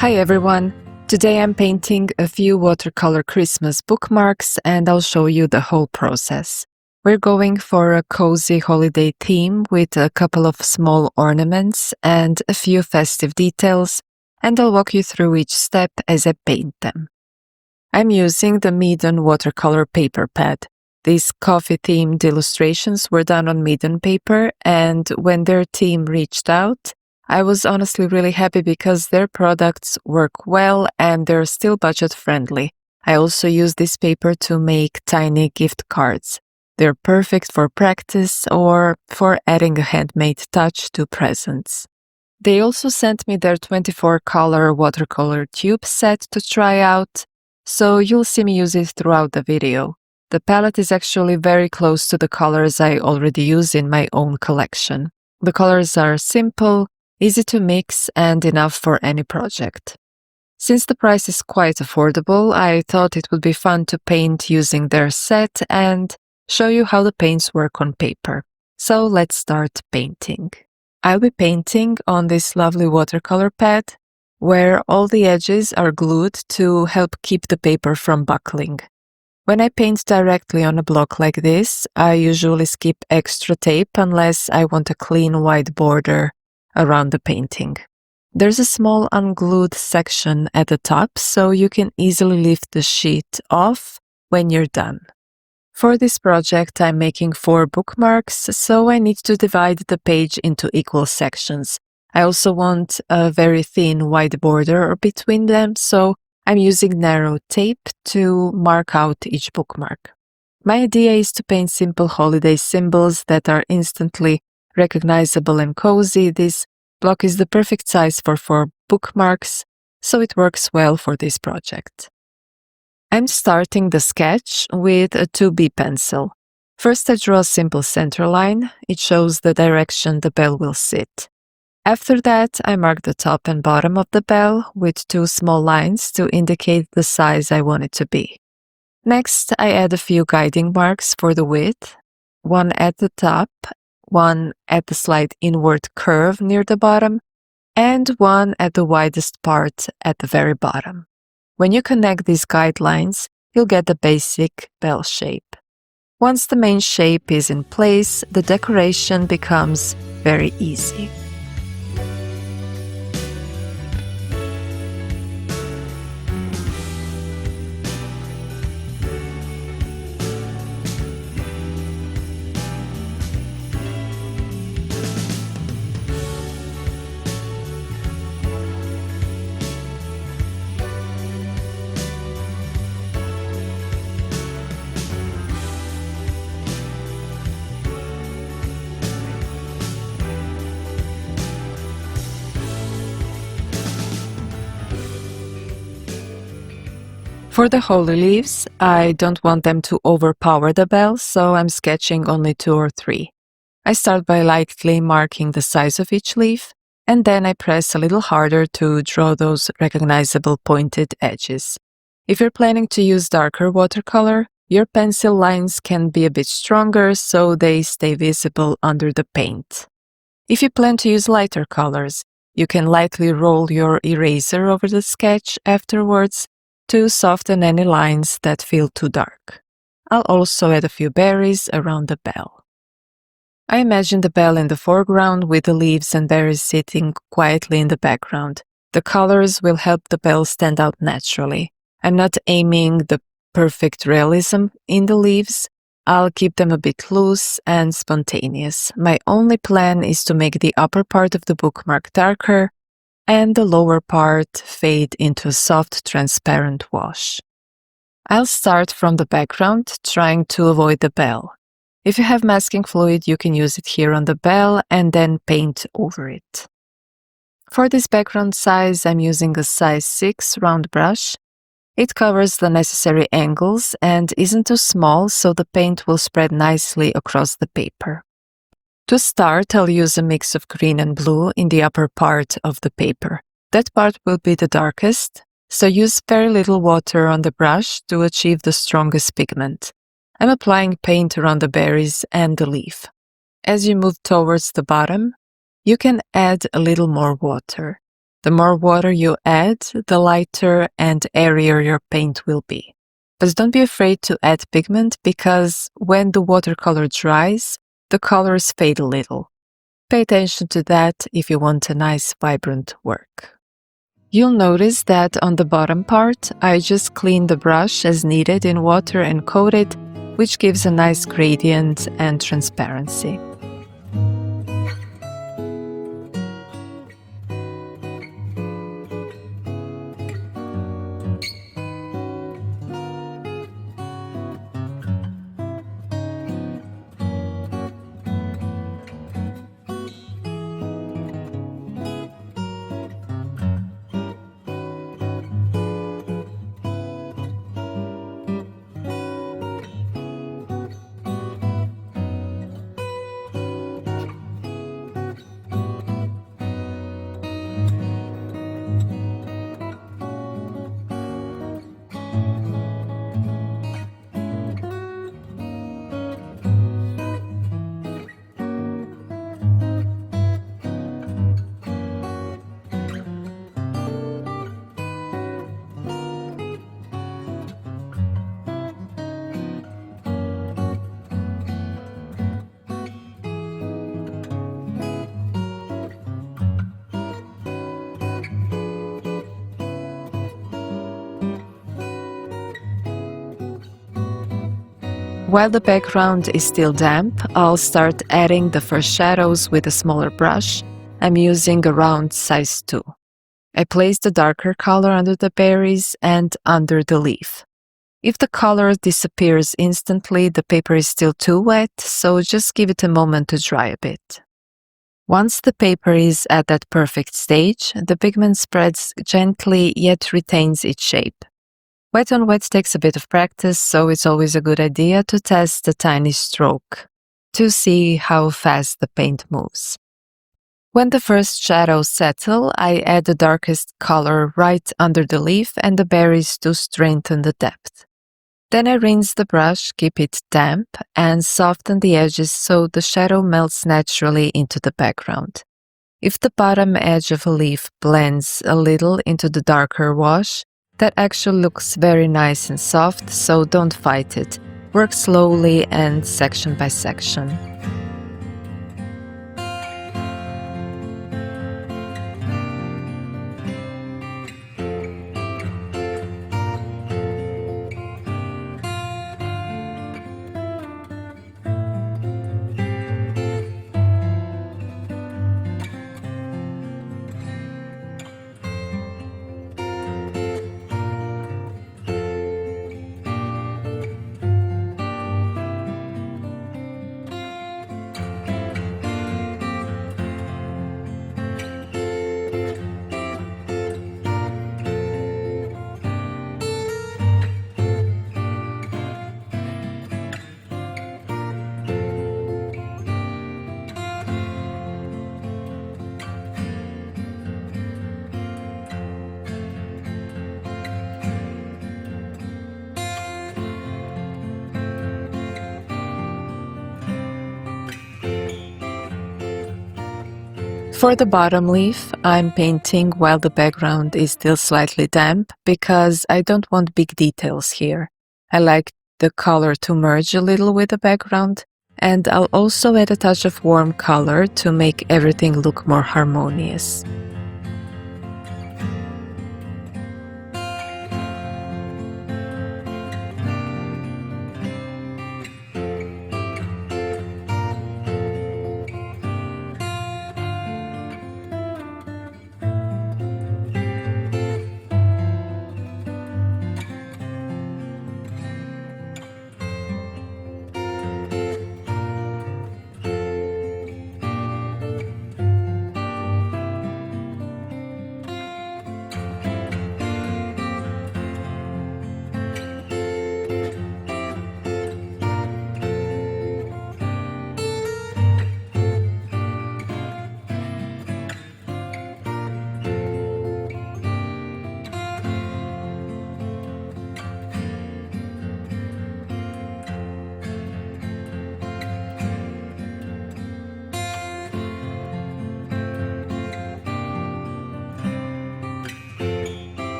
Hi everyone! Today I'm painting a few watercolor Christmas bookmarks and I'll show you the whole process. We're going for a cozy holiday theme with a couple of small ornaments and a few festive details, and I'll walk you through each step as I paint them. I'm using the Meeden watercolor paper pad. These coffee-themed illustrations were done on Meeden paper, and when their team reached out, I was honestly really happy because their products work well and they're still budget-friendly. I also use this paper to make tiny gift cards. They're perfect for practice or for adding a handmade touch to presents. They also sent me their 24-color watercolor tube set to try out, so you'll see me use it throughout the video. The palette is actually very close to the colors I already use in my own collection. The colors are simple, easy to mix, and enough for any project. Since the price is quite affordable, I thought it would be fun to paint using their set and show you how the paints work on paper. So let's start painting. I'll be painting on this lovely watercolor pad, where all the edges are glued to help keep the paper from buckling. When I paint directly on a block like this, I usually skip extra tape unless I want a clean white border around the painting. There's a small unglued section at the top, so you can easily lift the sheet off when you're done. For this project, I'm making 4 bookmarks, so I need to divide the page into equal sections. I also want a very thin white border between them, so I'm using narrow tape to mark out each bookmark. My idea is to paint simple holiday symbols that are instantly recognizable and cozy. This block is the perfect size for 4 bookmarks, so it works well for this project. I'm starting the sketch with a 2B pencil. First, I draw a simple center line. It shows the direction the bell will sit. After that, I mark the top and bottom of the bell with 2 small lines to indicate the size I want it to be. Next, I add a few guiding marks for the width, one at the top, one at the slight inward curve near the bottom, and one at the widest part at the very bottom. When you connect these guidelines, you'll get the basic bell shape. Once the main shape is in place, the decoration becomes very easy. For the holy leaves, I don't want them to overpower the bell, so I'm sketching only 2 or 3. I start by lightly marking the size of each leaf, and then I press a little harder to draw those recognizable pointed edges. If you're planning to use darker watercolor, your pencil lines can be a bit stronger so they stay visible under the paint. If you plan to use lighter colors, you can lightly roll your eraser over the sketch afterwards to soften any lines that feel too dark. I'll also add a few berries around the bell. I imagine the bell in the foreground with the leaves and berries sitting quietly in the background. The colors will help the bell stand out naturally. I'm not aiming the perfect realism in the leaves. I'll keep them a bit loose and spontaneous. My only plan is to make the upper part of the bookmark darker and the lower part fade into a soft, transparent wash. I'll start from the background, trying to avoid the bell. If you have masking fluid, you can use it here on the bell and then paint over it. For this background size, I'm using a size 6 round brush. It covers the necessary angles and isn't too small, so the paint will spread nicely across the paper. To start, I'll use a mix of green and blue in the upper part of the paper. That part will be the darkest, so use very little water on the brush to achieve the strongest pigment. I'm applying paint around the berries and the leaf. As you move towards the bottom, you can add a little more water. The more water you add, the lighter and airier your paint will be. But don't be afraid to add pigment because when the watercolor dries, the colors fade a little. Pay attention to that if you want a nice, vibrant work. You'll notice that on the bottom part, I just clean the brush as needed in water and coat it, which gives a nice gradient and transparency. While the background is still damp, I'll start adding the first shadows with a smaller brush. I'm using a round size 2. I place the darker color under the berries and under the leaf. If the color disappears instantly, the paper is still too wet, so just give it a moment to dry a bit. Once the paper is at that perfect stage, the pigment spreads gently yet retains its shape. Wet on wet takes a bit of practice, so it's always a good idea to test a tiny stroke to see how fast the paint moves. When the first shadows settle, I add the darkest color right under the leaf and the berries to strengthen the depth. Then I rinse the brush, keep it damp, and soften the edges so the shadow melts naturally into the background. If the bottom edge of a leaf blends a little into the darker wash, that actually looks very nice and soft, so don't fight it. Work slowly and section by section. For the bottom leaf, I'm painting while the background is still slightly damp because I don't want big details here. I like the color to merge a little with the background, and I'll also add a touch of warm color to make everything look more harmonious.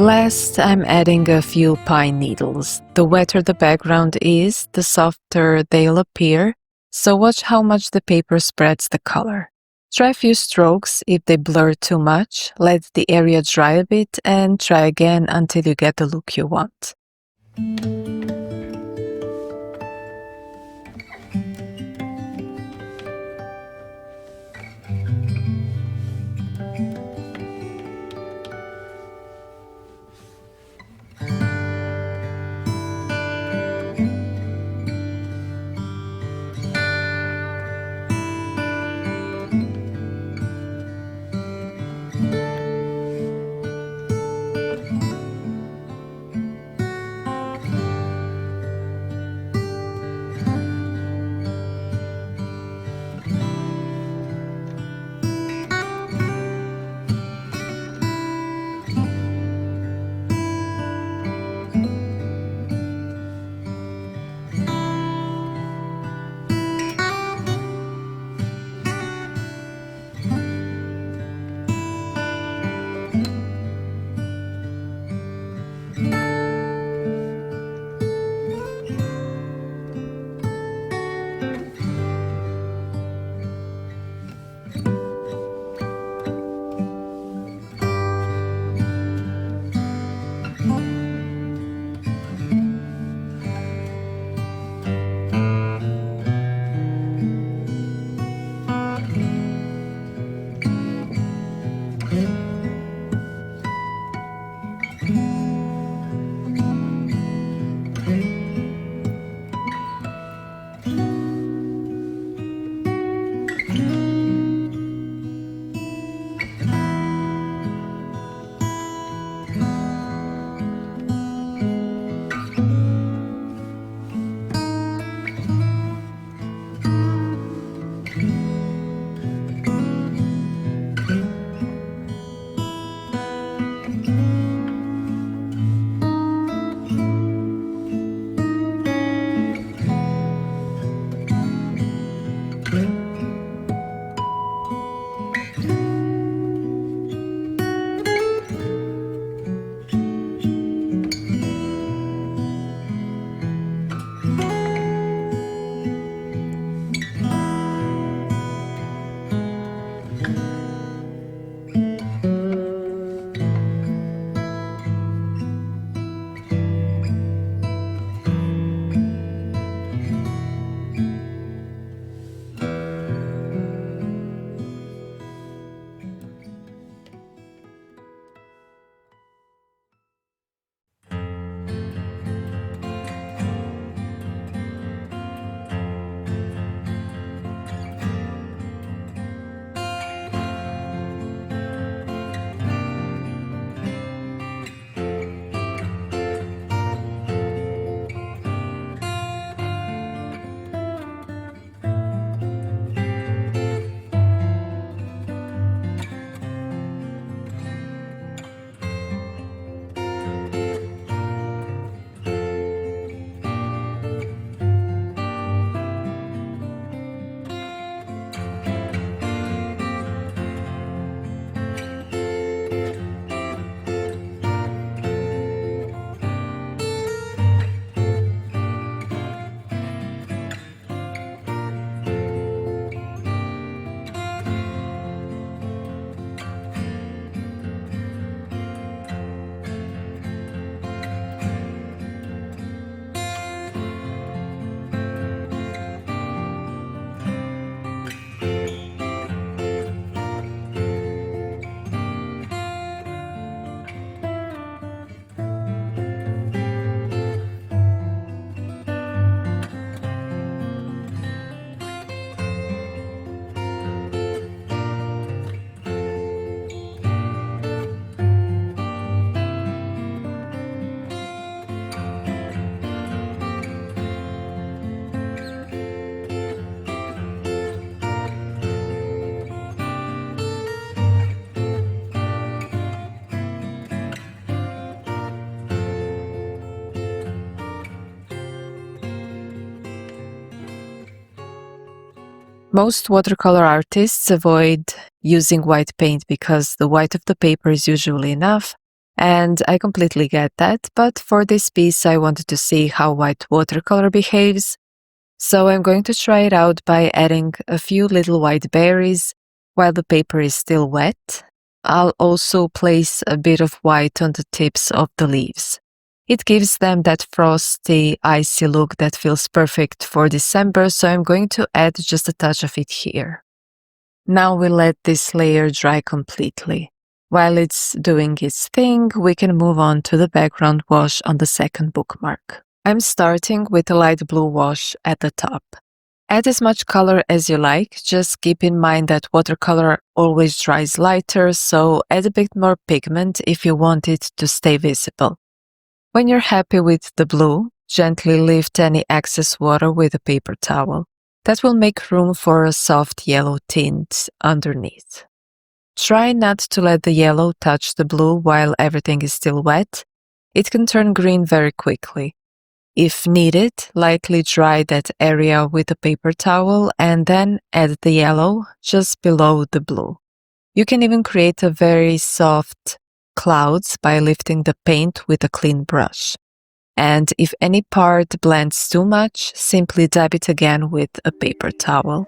Last, I'm adding a few pine needles. The wetter the background is, the softer they'll appear, so watch how much the paper spreads the color. Try a few strokes. If they blur too much, let the area dry a bit and try again until you get the look you want. Most watercolor artists avoid using white paint because the white of the paper is usually enough, And I completely get that, but for this piece I wanted to see how white watercolor behaves. So I'm going to try it out by adding a few little white berries while the paper is still wet. I'll also place a bit of white on the tips of the leaves. It gives them that frosty, icy look that feels perfect for December, so I'm going to add just a touch of it here. Now we'll let this layer dry completely. While it's doing its thing, we can move on to the background wash on the second bookmark. I'm starting with a light blue wash at the top. Add as much color as you like, just keep in mind that watercolor always dries lighter, so add a bit more pigment if you want it to stay visible. When you're happy with the blue, gently lift any excess water with a paper towel. That will make room for a soft yellow tint underneath. Try not to let the yellow touch the blue while everything is still wet. It can turn green very quickly. If needed, lightly dry that area with a paper towel and then add the yellow just below the blue. You can even create a very soft clouds by lifting the paint with a clean brush. And if any part blends too much, simply dab it again with a paper towel.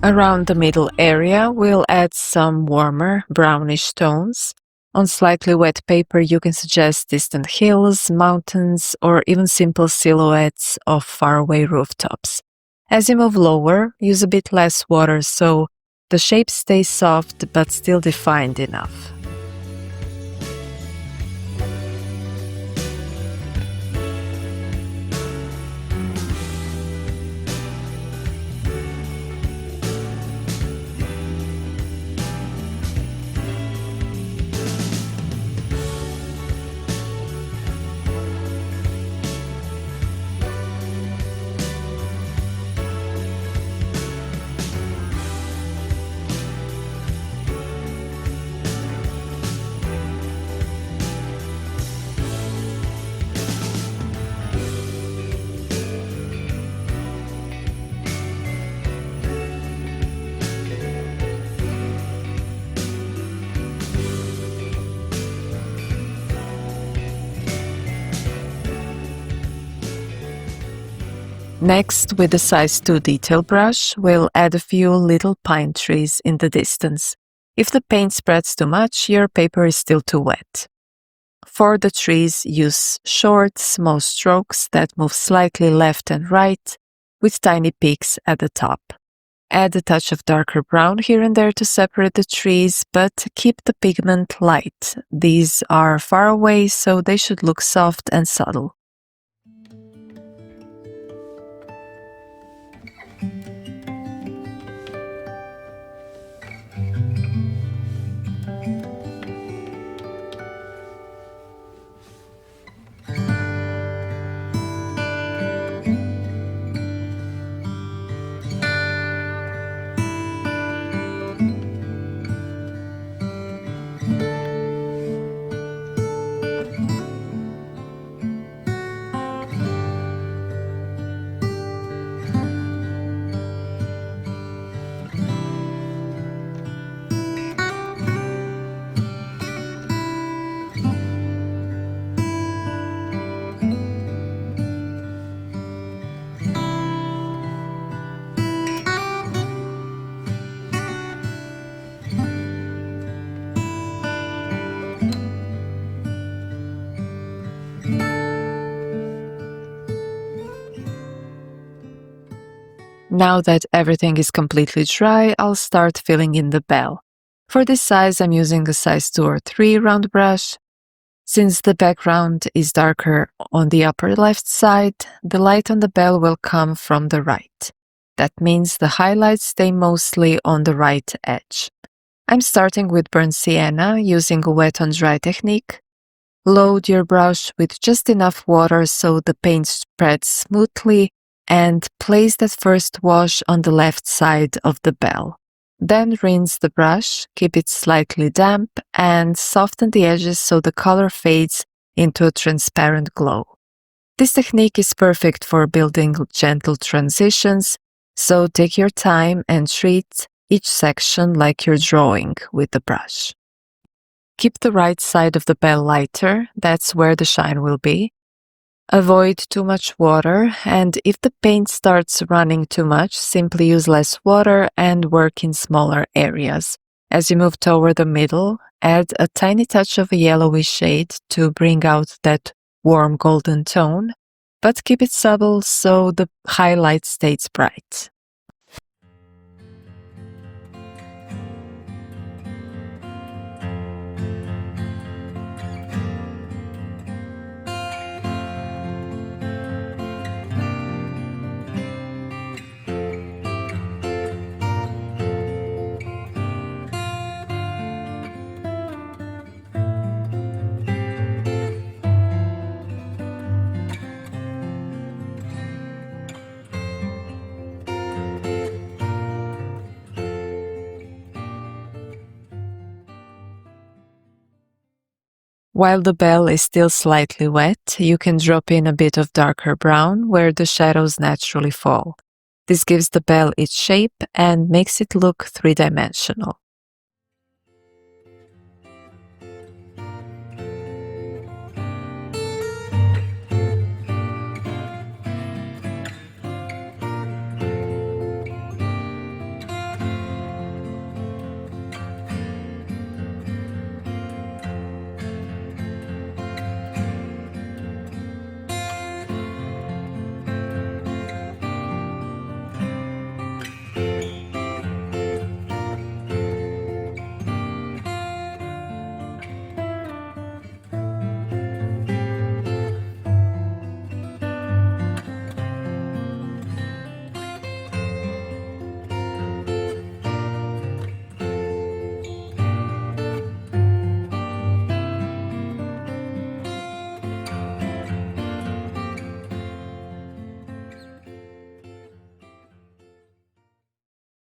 Around the middle area, we'll add some warmer brownish tones. On slightly wet paper, you can suggest distant hills, mountains, or even simple silhouettes of faraway rooftops. As you move lower, use a bit less water so the shape stays soft but still defined enough. Next, with the size 2 detail brush, we'll add a few little pine trees in the distance. If the paint spreads too much, your paper is still too wet. For the trees, use short, small strokes that move slightly left and right, with tiny peaks at the top. Add a touch of darker brown here and there to separate the trees, but keep the pigment light. These are far away, so they should look soft and subtle. Now that everything is completely dry, I'll start filling in the bell. For this size, I'm using a size 2 or 3 round brush. Since the background is darker on the upper left side, the light on the bell will come from the right. That means the highlights stay mostly on the right edge. I'm starting with burnt sienna using a wet on dry technique. Load your brush with just enough water so the paint spreads smoothly and place that first wash on the left side of the bell. Then rinse the brush, keep it slightly damp, and soften the edges so the color fades into a transparent glow. This technique is perfect for building gentle transitions, so take your time and treat each section like you're drawing with the brush. Keep the right side of the bell lighter, that's where the shine will be. Avoid too much water, and if the paint starts running too much, simply use less water and work in smaller areas. As you move toward the middle, add a tiny touch of a yellowish shade to bring out that warm golden tone, but keep it subtle so the highlight stays bright. While the bell is still slightly wet, you can drop in a bit of darker brown where the shadows naturally fall. This gives the bell its shape and makes it look three-dimensional.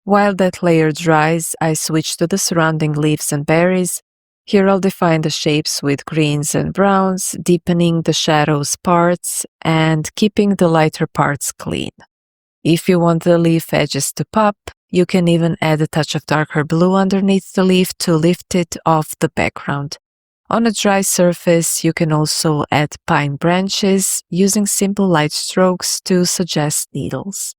While that layer dries, I switch to the surrounding leaves and berries. Here I'll define the shapes with greens and browns, deepening the shadows parts and keeping the lighter parts clean. If you want the leaf edges to pop, you can even add a touch of darker blue underneath the leaf to lift it off the background. On a dry surface, you can also add pine branches using simple light strokes to suggest needles.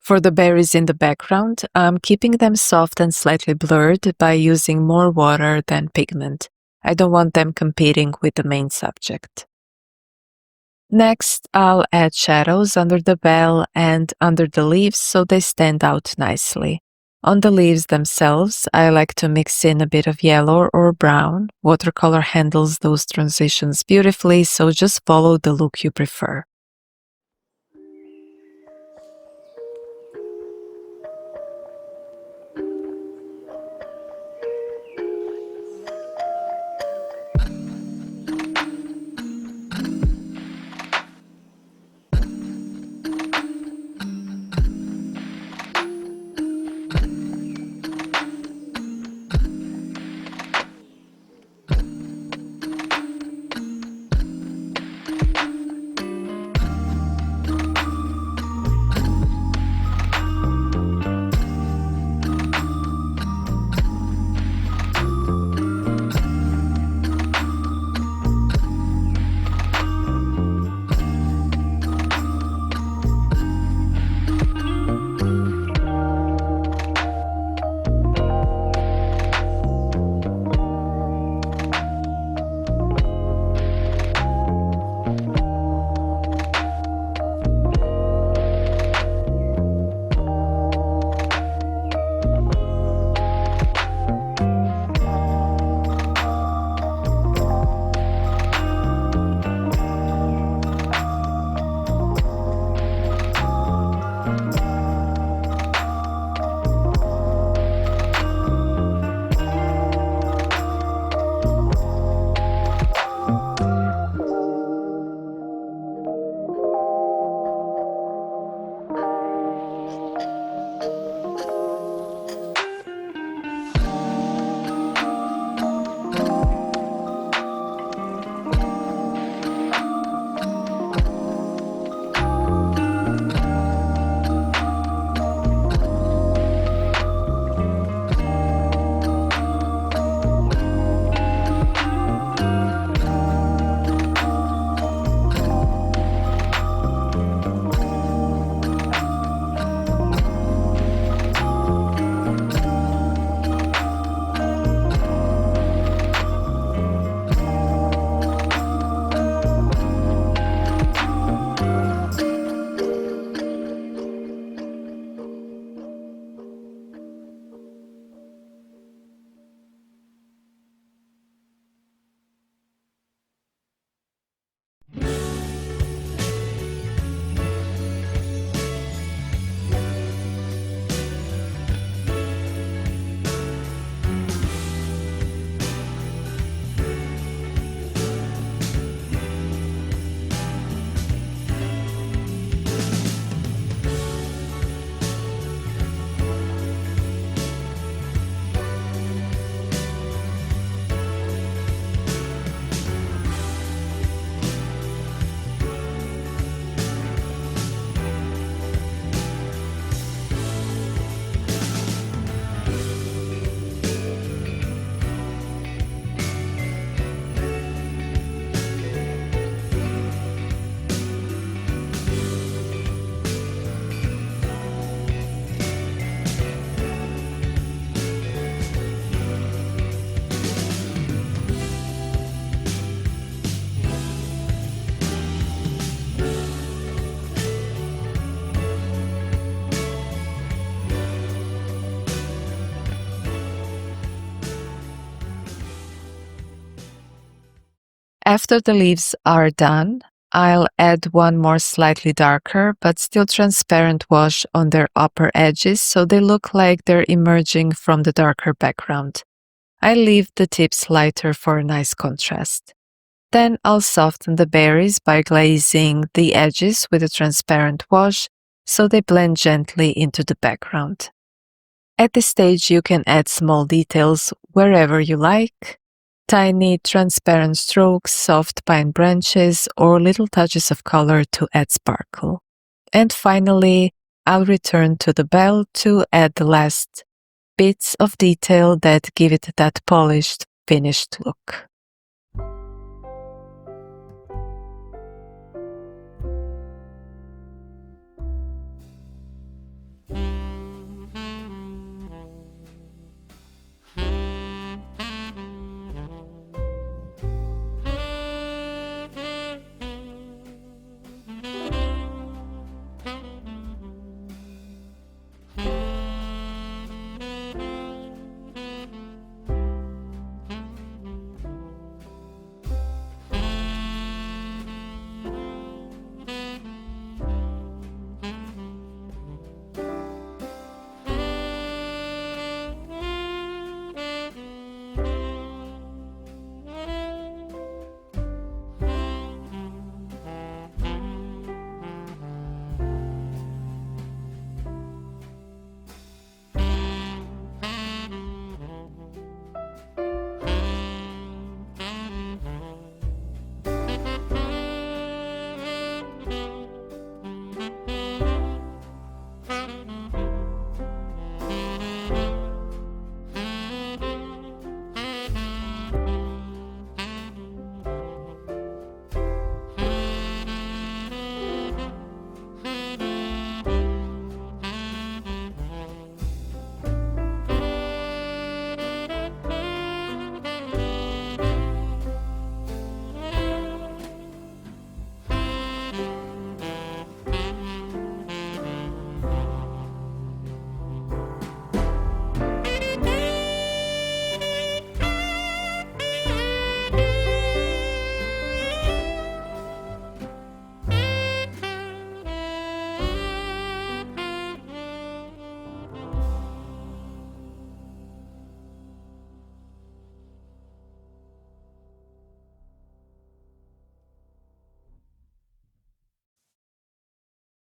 For the berries in the background, I'm keeping them soft and slightly blurred by using more water than pigment. I don't want them competing with the main subject. Next, I'll add shadows under the bell and under the leaves so they stand out nicely. On the leaves themselves, I like to mix in a bit of yellow or brown. Watercolor handles those transitions beautifully, so just follow the look you prefer. After the leaves are done, I'll add one more slightly darker but still transparent wash on their upper edges so they look like they're emerging from the darker background. I leave the tips lighter for a nice contrast. Then I'll soften the berries by glazing the edges with a transparent wash so they blend gently into the background. At this stage, you can add small details wherever you like. Tiny transparent strokes, soft pine branches, or little touches of color to add sparkle. And finally, I'll return to the bell to add the last bits of detail that give it that polished, finished look.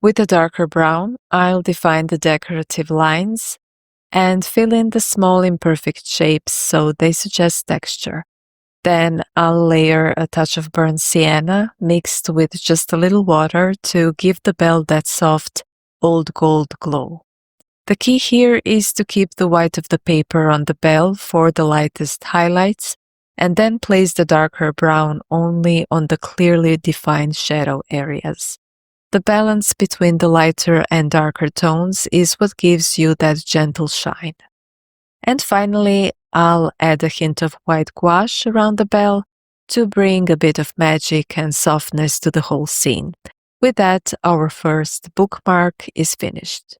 With a darker brown, I'll define the decorative lines and fill in the small imperfect shapes so they suggest texture. Then I'll layer a touch of burnt sienna mixed with just a little water to give the bell that soft, old gold glow. The key here is to keep the white of the paper on the bell for the lightest highlights, and then place the darker brown only on the clearly defined shadow areas. The balance between the lighter and darker tones is what gives you that gentle shine. And finally, I'll add a hint of white gouache around the bell to bring a bit of magic and softness to the whole scene. With that, our first bookmark is finished.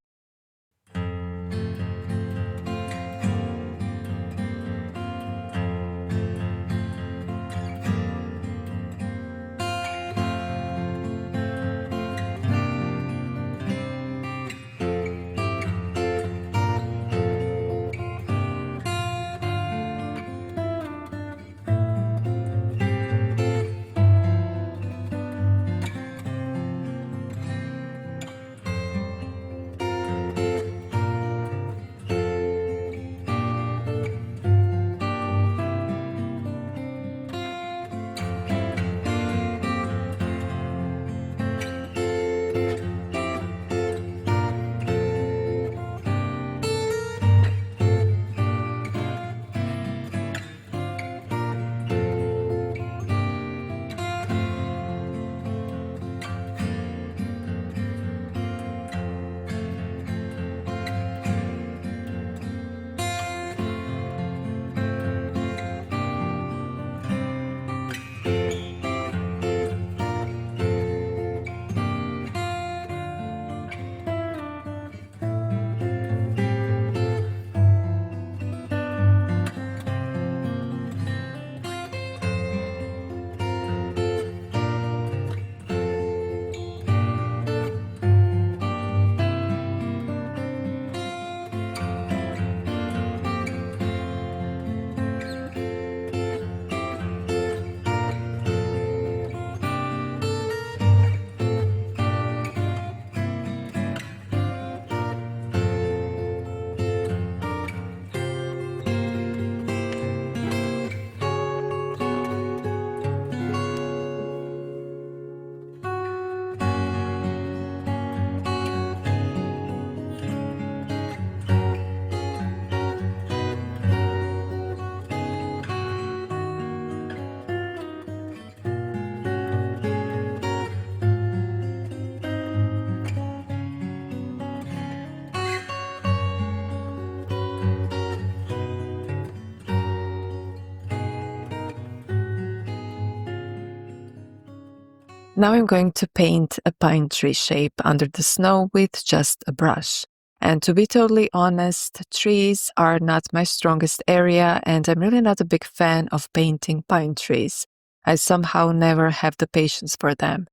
Now I'm going to paint a pine tree shape under the snow with just a brush. And to be totally honest, trees are not my strongest area, and I'm really not a big fan of painting pine trees. I somehow never have the patience for them.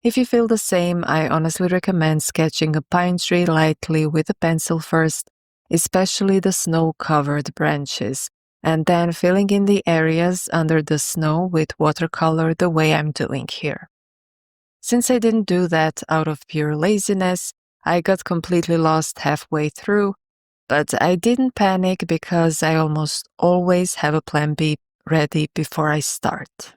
If you feel the same, I honestly recommend sketching a pine tree lightly with a pencil first, especially the snow-covered branches, and then filling in the areas under the snow with watercolor the way I'm doing here. Since I didn't do that out of pure laziness, I got completely lost halfway through, but I didn't panic because I almost always have a plan B ready before I start.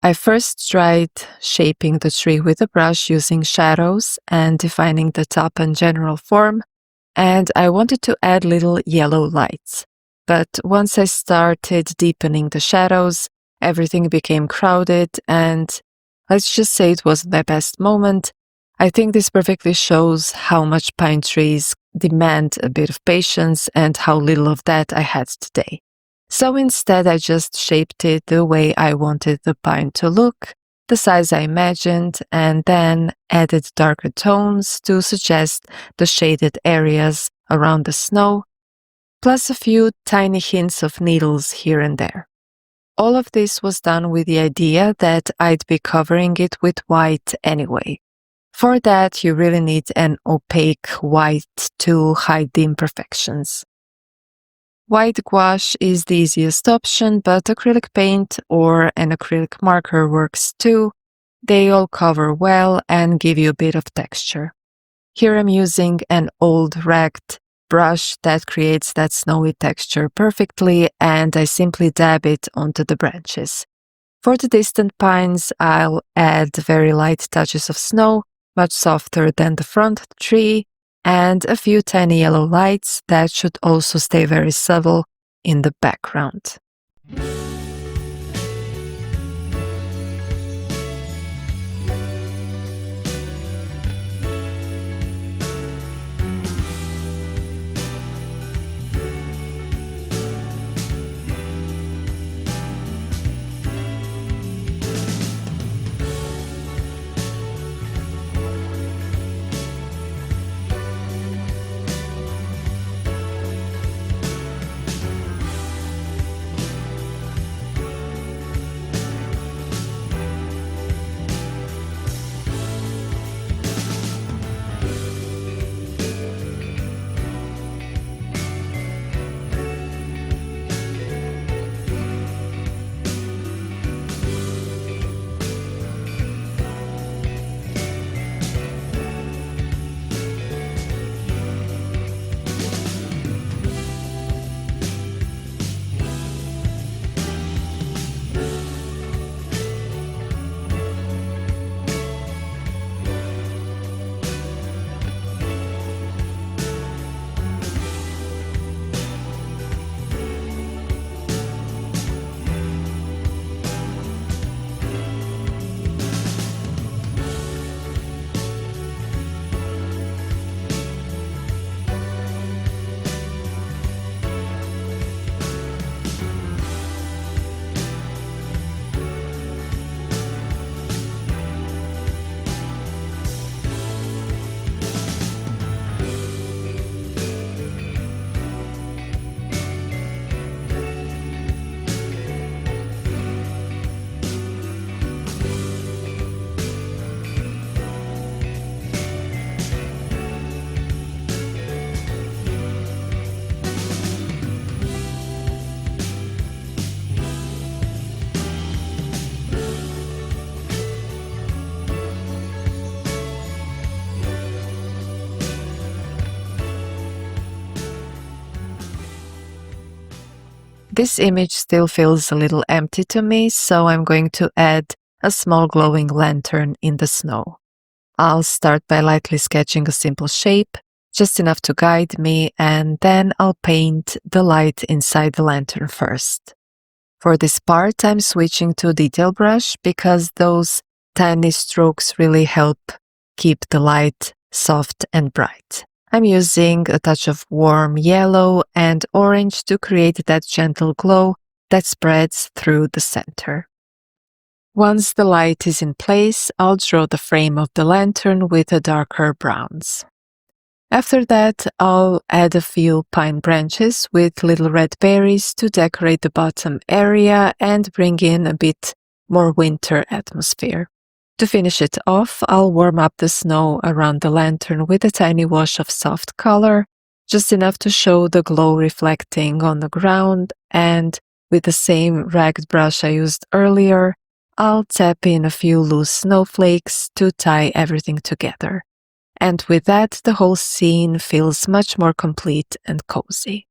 I first tried shaping the tree with a brush using shadows and defining the top and general form, and I wanted to add little yellow lights. But once I started deepening the shadows, everything became crowded, and let's just say it wasn't my best moment. I think this perfectly shows how much pine trees demand a bit of patience and how little of that I had today. So instead, I just shaped it the way I wanted the pine to look, the size I imagined, and then added darker tones to suggest the shaded areas around the snow, plus a few tiny hints of needles here and there. All of this was done with the idea that I'd be covering it with white anyway. For that, you really need an opaque white to hide the imperfections. White gouache is the easiest option, but acrylic paint or an acrylic marker works too. They all cover well and give you a bit of texture. Here I'm using an old ragged brush that creates that snowy texture perfectly, and I simply dab it onto the branches. For the distant pines, I'll add very light touches of snow, much softer than the front tree, and a few tiny yellow lights that should also stay very subtle in the background. This image still feels a little empty to me, so I'm going to add a small glowing lantern in the snow. I'll start by lightly sketching a simple shape, just enough to guide me, and then I'll paint the light inside the lantern first. For this part, I'm switching to detail brush because those tiny strokes really help keep the light soft and bright. I'm using a touch of warm yellow and orange to create that gentle glow that spreads through the center. Once the light is in place, I'll draw the frame of the lantern with the darker browns. After that, I'll add a few pine branches with little red berries to decorate the bottom area and bring in a bit more winter atmosphere. To finish it off, I'll warm up the snow around the lantern with a tiny wash of soft color, just enough to show the glow reflecting on the ground, and with the same ragged brush I used earlier, I'll tap in a few loose snowflakes to tie everything together. And with that, the whole scene feels much more complete and cozy.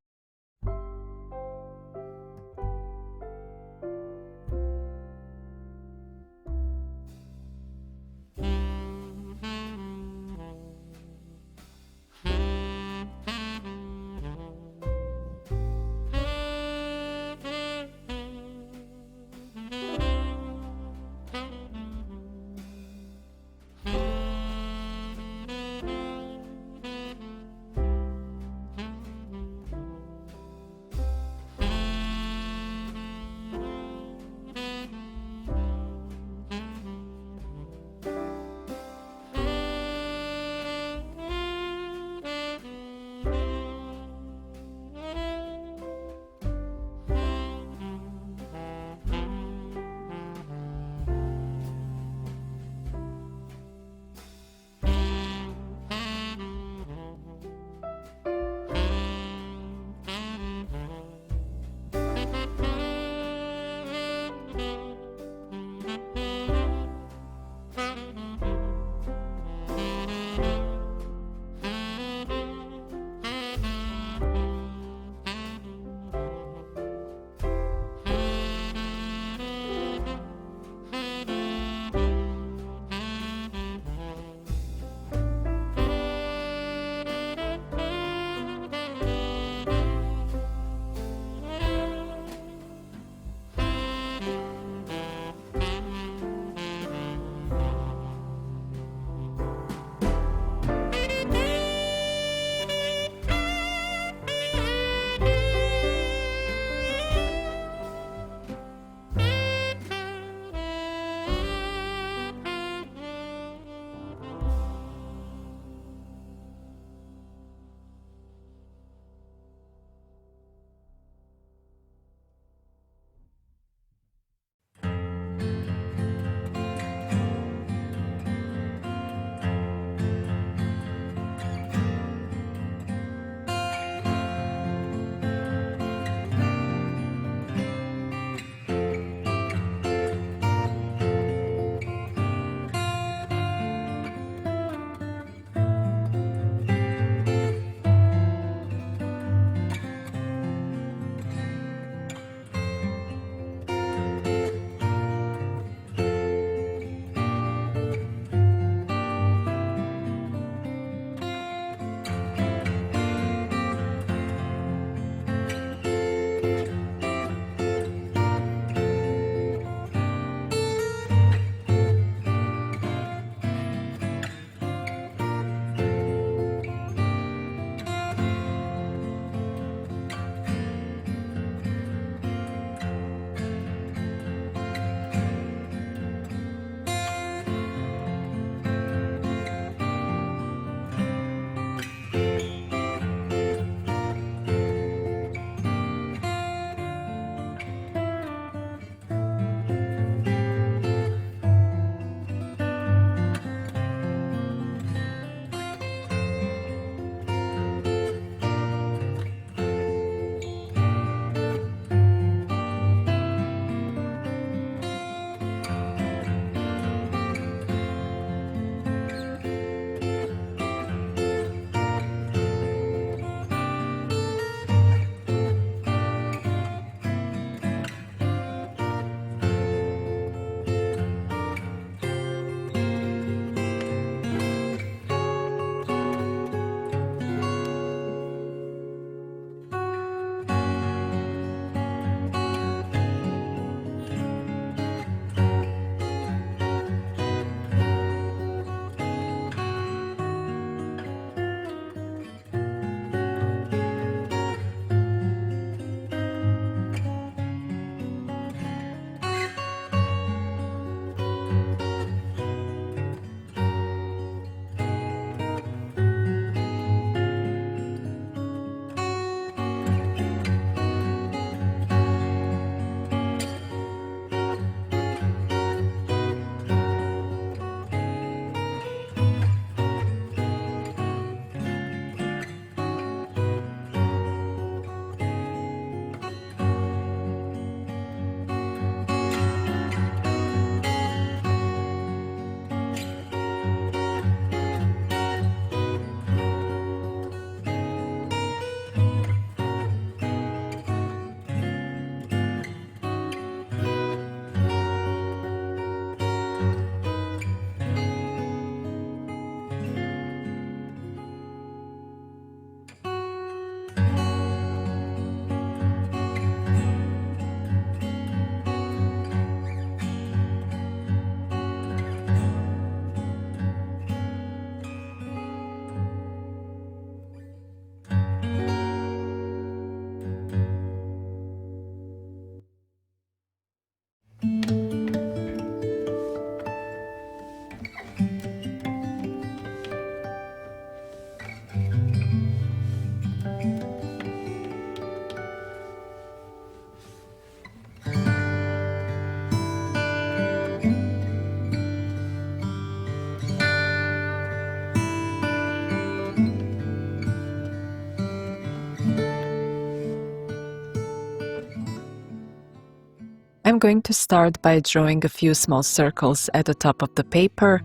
I'm going to start by drawing a few small circles at the top of the paper.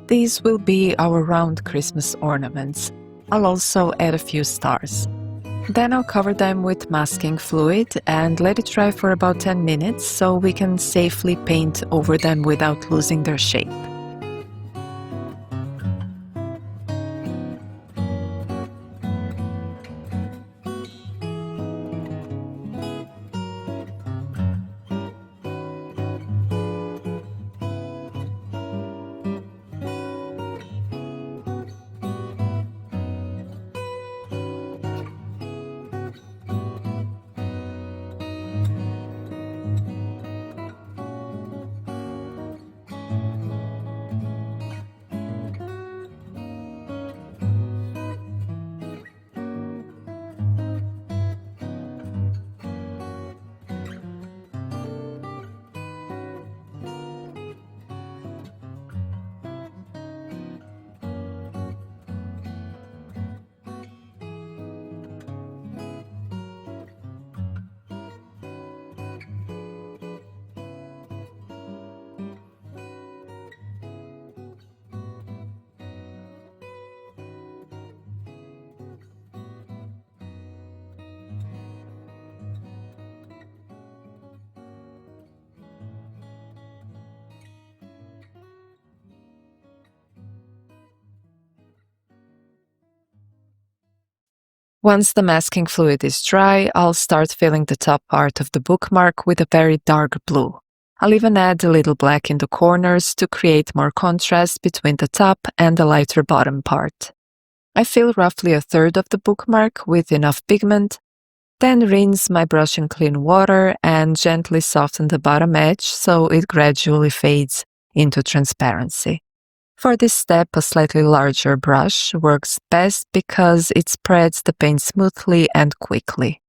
These will be our round Christmas ornaments. I'll also add a few stars. Then I'll cover them with masking fluid and let it dry for about 10 minutes so we can safely paint over them without losing their shape. Once the masking fluid is dry, I'll start filling the top part of the bookmark with a very dark blue. I'll even add a little black in the corners to create more contrast between the top and the lighter bottom part. I fill roughly a third of the bookmark with enough pigment, then rinse my brush in clean water and gently soften the bottom edge so it gradually fades into transparency. For this step, a slightly larger brush works best because it spreads the paint smoothly and quickly.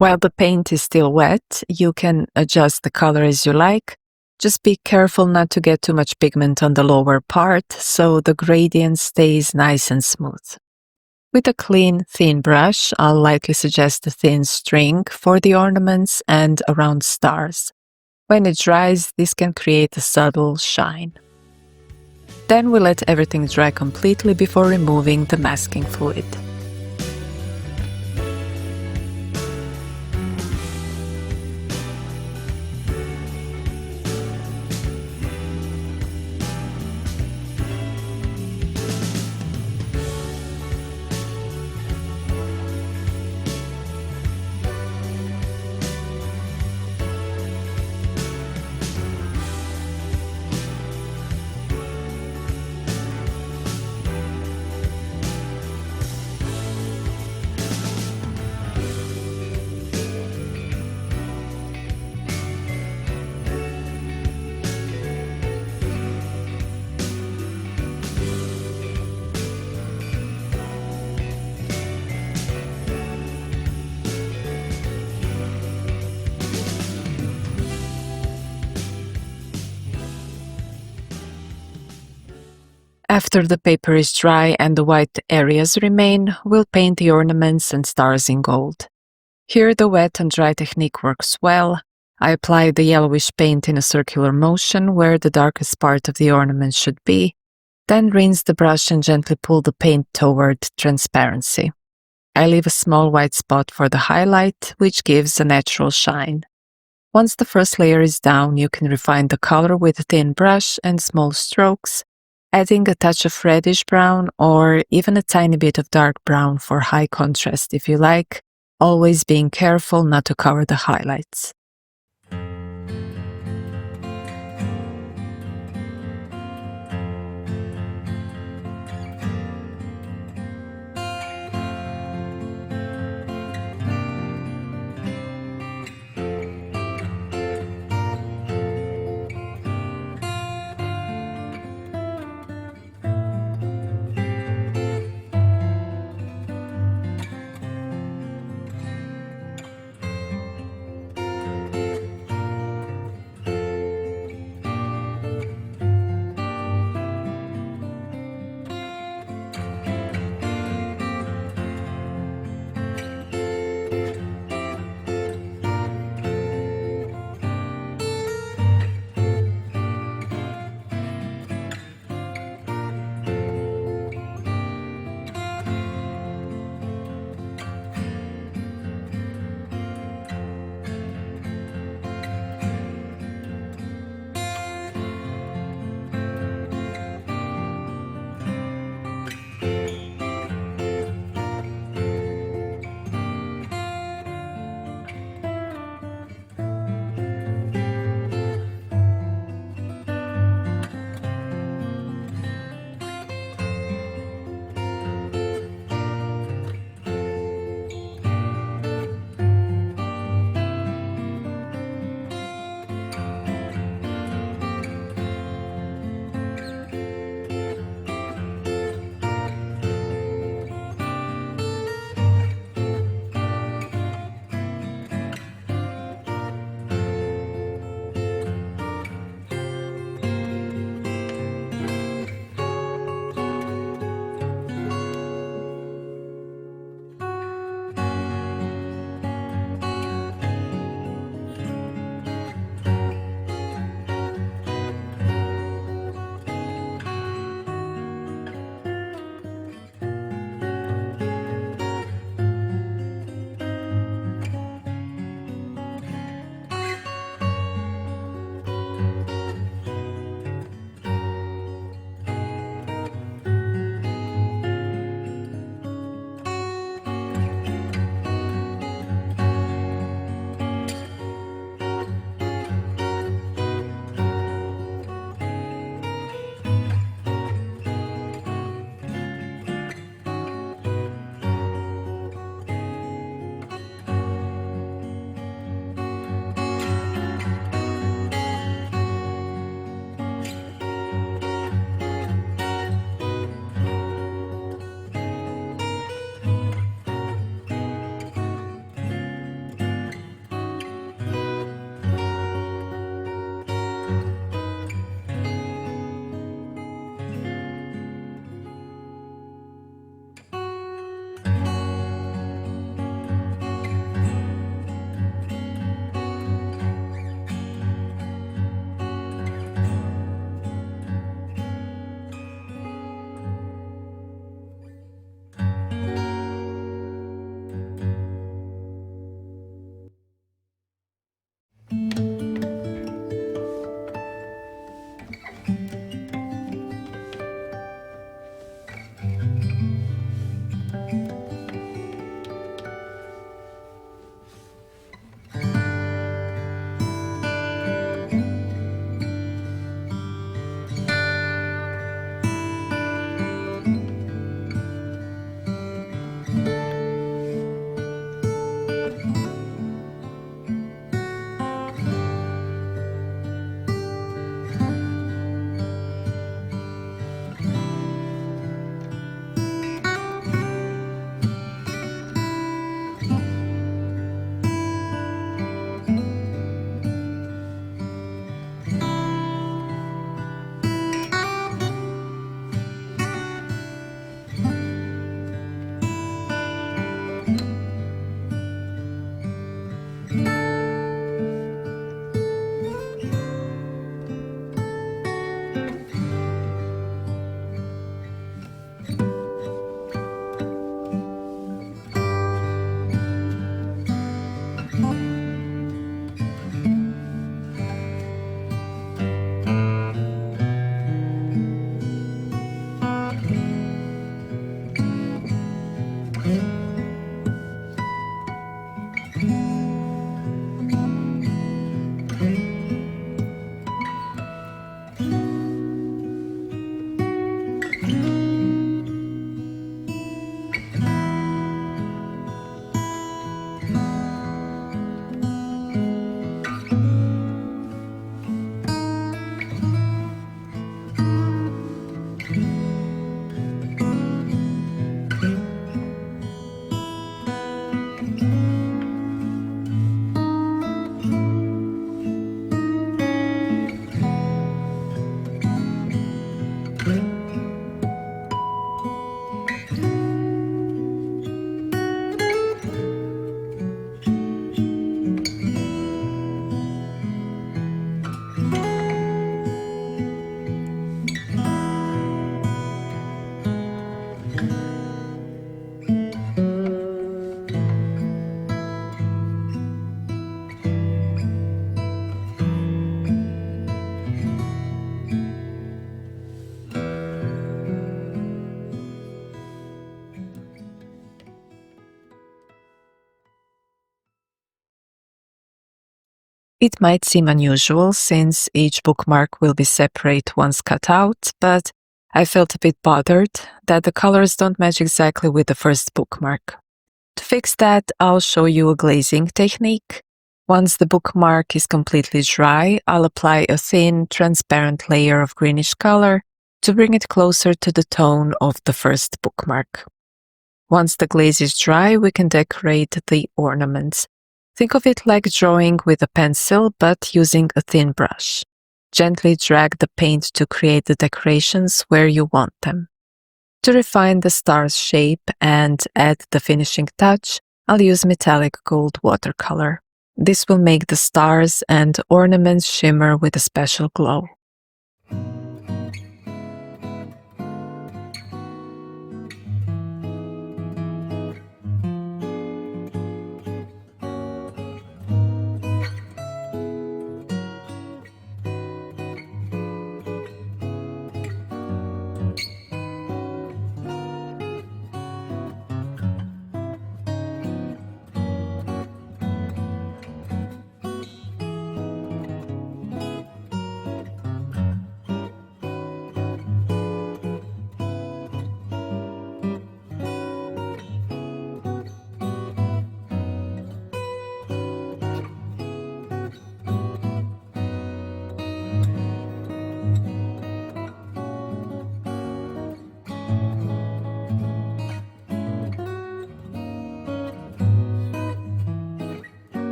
While the paint is still wet, you can adjust the color as you like. Just be careful not to get too much pigment on the lower part so the gradient stays nice and smooth. With a clean, thin brush, I'll lightly suggest a thin string for the ornaments and around stars. When it dries, this can create a subtle shine. Then we let everything dry completely before removing the masking fluid. After the paper is dry and the white areas remain, we'll paint the ornaments and stars in gold. Here the wet and dry technique works well. I apply the yellowish paint in a circular motion where the darkest part of the ornament should be, then rinse the brush and gently pull the paint toward transparency. I leave a small white spot for the highlight, which gives a natural shine. Once the first layer is down, you can refine the color with a thin brush and small strokes, adding a touch of reddish brown or even a tiny bit of dark brown for high contrast if you like, always being careful not to cover the highlights. It might seem unusual since each bookmark will be separate once cut out, but I felt a bit bothered that the colors don't match exactly with the first bookmark. To fix that, I'll show you a glazing technique. Once the bookmark is completely dry, I'll apply a thin, transparent layer of greenish color to bring it closer to the tone of the first bookmark. Once the glaze is dry, we can decorate the ornaments. Think of it like drawing with a pencil, but using a thin brush. Gently drag the paint to create the decorations where you want them. To refine the star's shape and add the finishing touch, I'll use metallic gold watercolor. This will make the stars and ornaments shimmer with a special glow.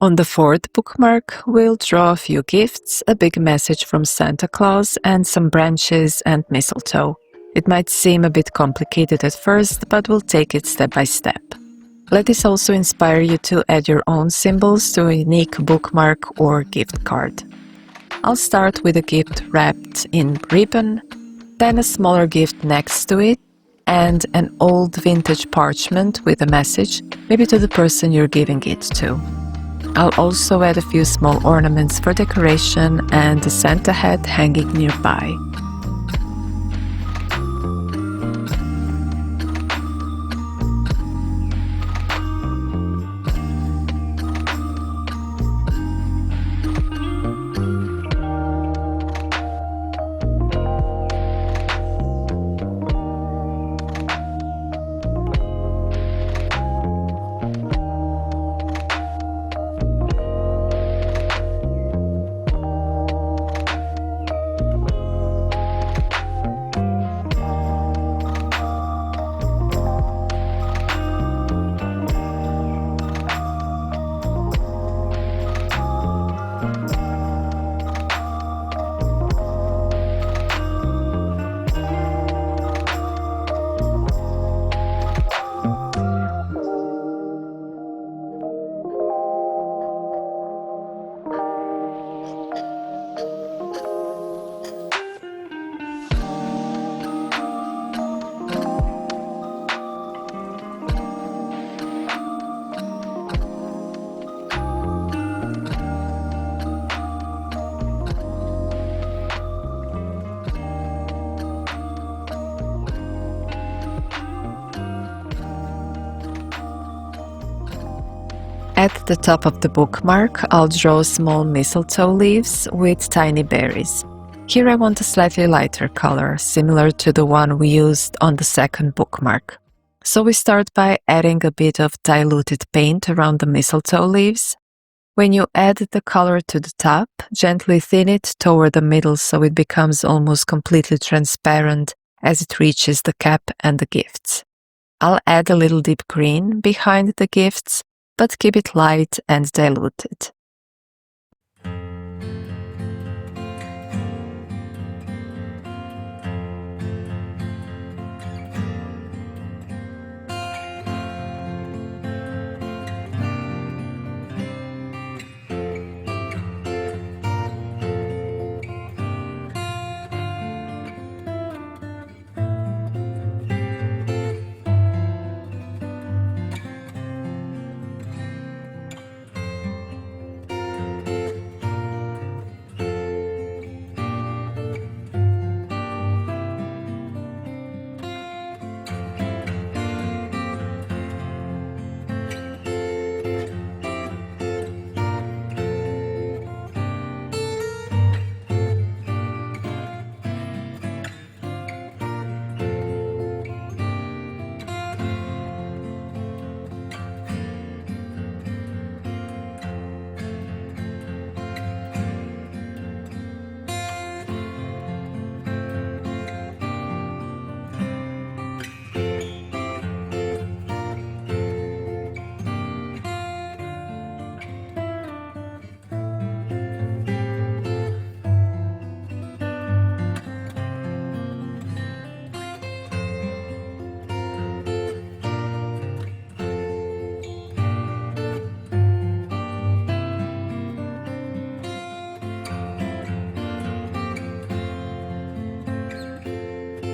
On the fourth bookmark, we'll draw a few gifts, a big message from Santa Claus, and some branches and mistletoe. It might seem a bit complicated at first, but we'll take it step by step. Let this also inspire you to add your own symbols to a unique bookmark or gift card. I'll start with a gift wrapped in ribbon, then a smaller gift next to it, and an old vintage parchment with a message, maybe to the person you're giving it to. I'll also add a few small ornaments for decoration and a Santa hat hanging nearby. At the top of the bookmark, I'll draw small mistletoe leaves with tiny berries. Here I want a slightly lighter color, similar to the one we used on the second bookmark. So we start by adding a bit of diluted paint around the mistletoe leaves. When you add the color to the top, gently thin it toward the middle so it becomes almost completely transparent as it reaches the cap and the gifts. I'll add a little deep green behind the gifts, but keep it light and diluted.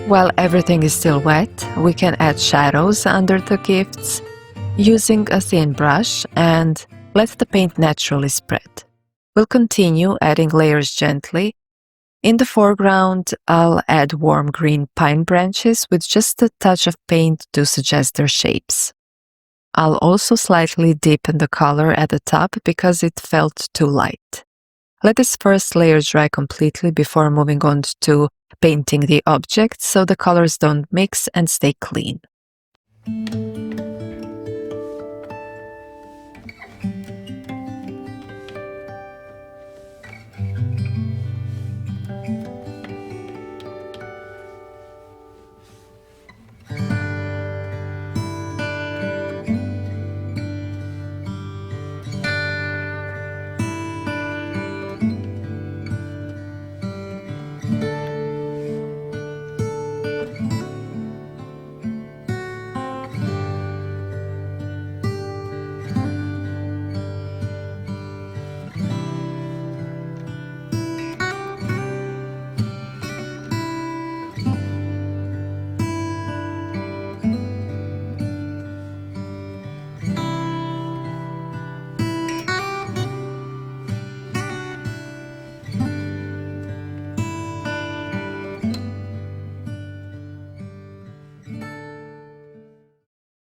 While everything is still wet, we can add shadows under the gifts using a thin brush and let the paint naturally spread. We'll continue adding layers gently. In the foreground, I'll add warm green pine branches with just a touch of paint to suggest their shapes. I'll also slightly deepen the color at the top because it felt too light. Let this first layer dry completely before moving on to painting the object so the colors don't mix and stay clean.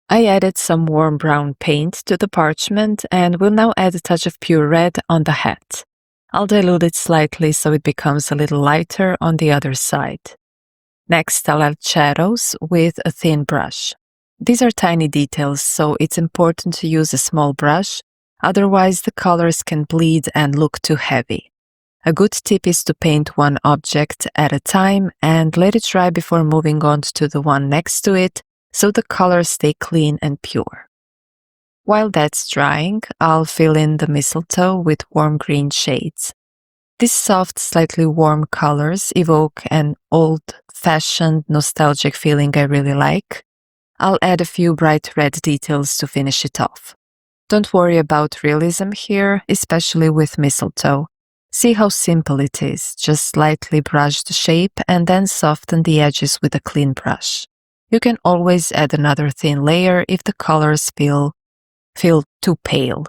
I added some warm brown paint to the parchment and will now add a touch of pure red on the hat. I'll dilute it slightly so it becomes a little lighter on the other side. Next, I'll add shadows with a thin brush. These are tiny details, so it's important to use a small brush, otherwise the colors can bleed and look too heavy. A good tip is to paint one object at a time and let it dry before moving on to the one next to it, so the colors stay clean and pure. While that's drying, I'll fill in the mistletoe with warm green shades. These soft, slightly warm colors evoke an old-fashioned, nostalgic feeling I really like. I'll add a few bright red details to finish it off. Don't worry about realism here, especially with mistletoe. See how simple it is, just slightly brush the shape and then soften the edges with a clean brush. You can always add another thin layer if the colors feel too pale.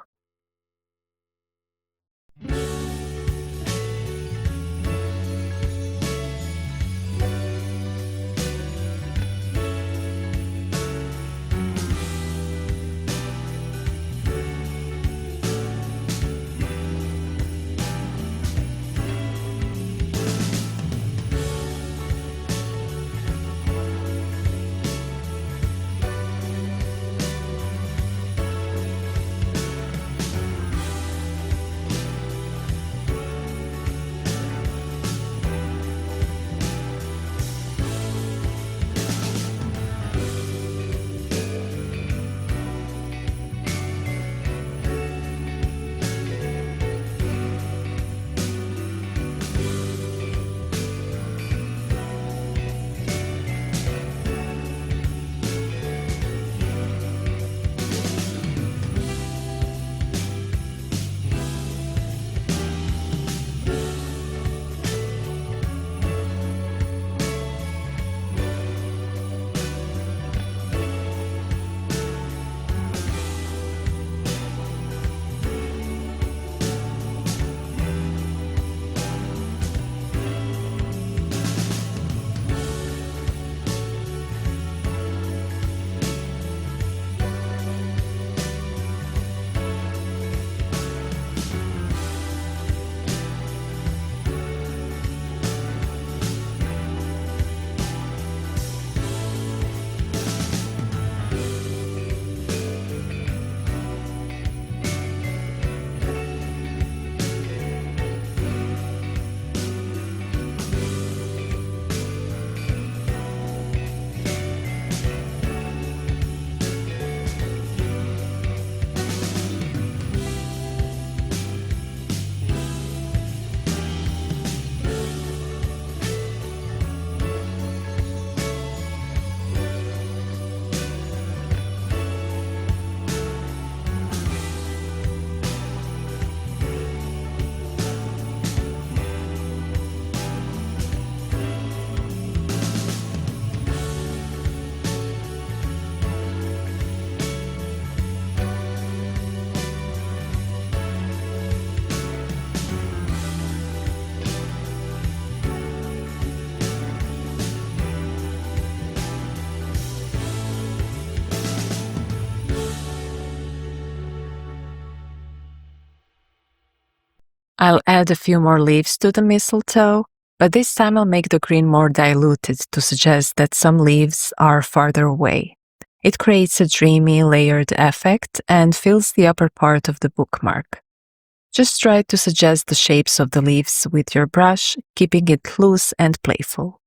I'll add a few more leaves to the mistletoe, but this time I'll make the green more diluted to suggest that some leaves are farther away. It creates a dreamy, layered effect and fills the upper part of the bookmark. Just try to suggest the shapes of the leaves with your brush, keeping it loose and playful.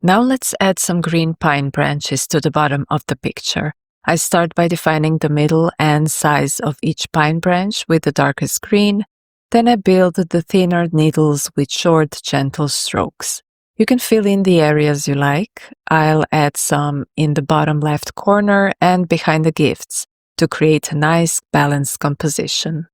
Now let's add some green pine branches to the bottom of the picture. I start by defining the middle and size of each pine branch with the darkest green. Then I build the thinner needles with short, gentle strokes. You can fill in the areas you like. I'll add some in the bottom left corner and behind the gifts to create a nice, balanced composition.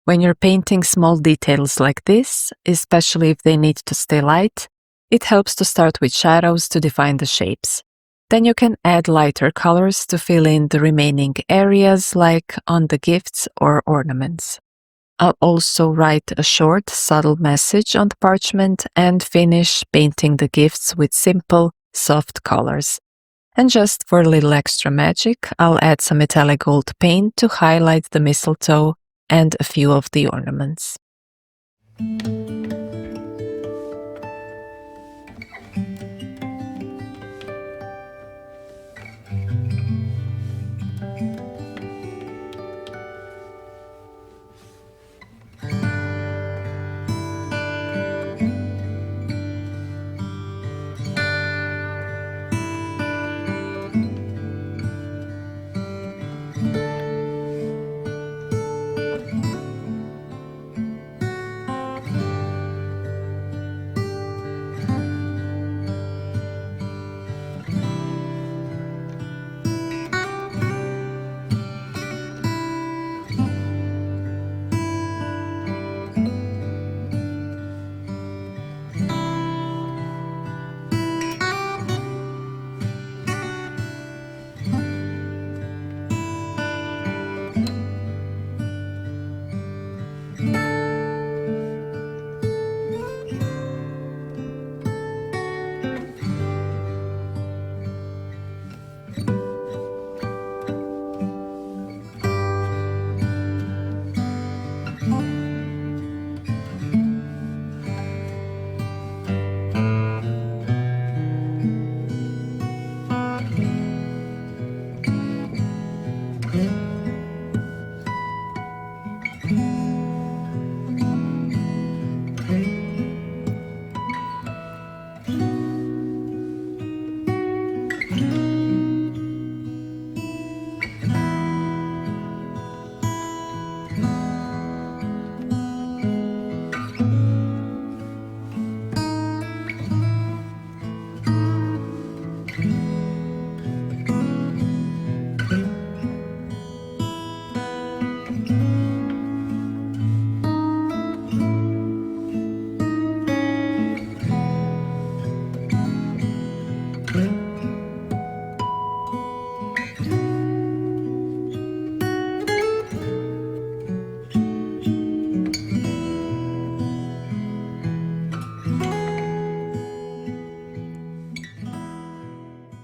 When you're painting small details like this, especially if they need to stay light, it helps to start with shadows to define the shapes. Then you can add lighter colors to fill in the remaining areas like on the gifts or ornaments. I'll also write a short, subtle message on the parchment and finish painting the gifts with simple, soft colors. And just for a little extra magic, I'll add some metallic gold paint to highlight the mistletoe and a few of the ornaments.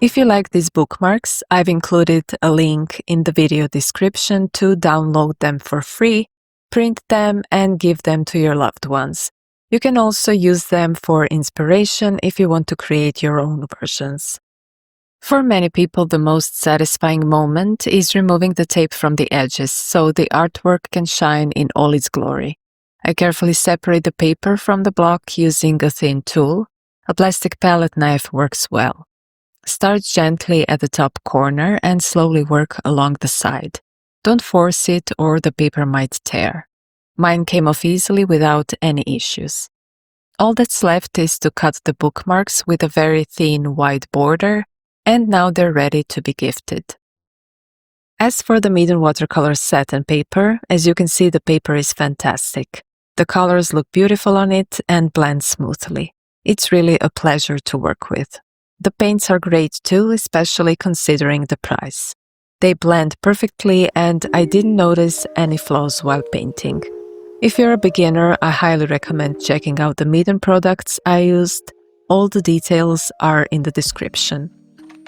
If you like these bookmarks, I've included a link in the video description to download them for free, print them, and give them to your loved ones. You can also use them for inspiration if you want to create your own versions. For many people, the most satisfying moment is removing the tape from the edges so the artwork can shine in all its glory. I carefully separate the paper from the block using a thin tool. A plastic palette knife works well. Start gently at the top corner and slowly work along the side. Don't force it or the paper might tear. Mine came off easily without any issues. All that's left is to cut the bookmarks with a very thin white border, and now they're ready to be gifted. As for the Meeden watercolor satin paper, as you can see, the paper is fantastic. The colors look beautiful on it and blend smoothly. It's really a pleasure to work with. The paints are great too, especially considering the price. They blend perfectly and I didn't notice any flaws while painting. If you're a beginner, I highly recommend checking out the Meeden products I used. All the details are in the description.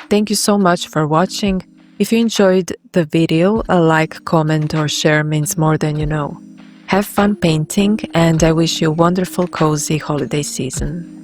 Thank you so much for watching. If you enjoyed the video, a like, comment or share means more than you know. Have fun painting and I wish you a wonderful, cozy holiday season.